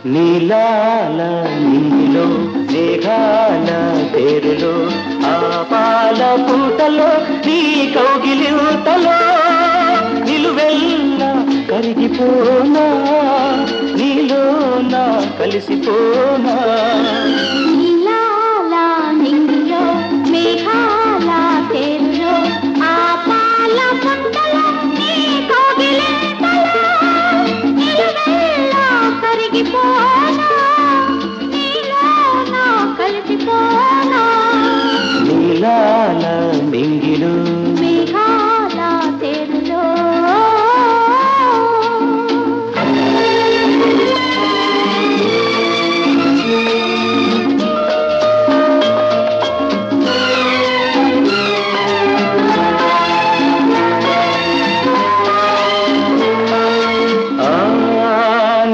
నీలాల నింగిలో మేఘాల పేరులో ఆ పాల పూటలో నీ కౌగిలింతలో నిలువెల్లా కరిగిపోనా నీలోనా కలిసిపోనా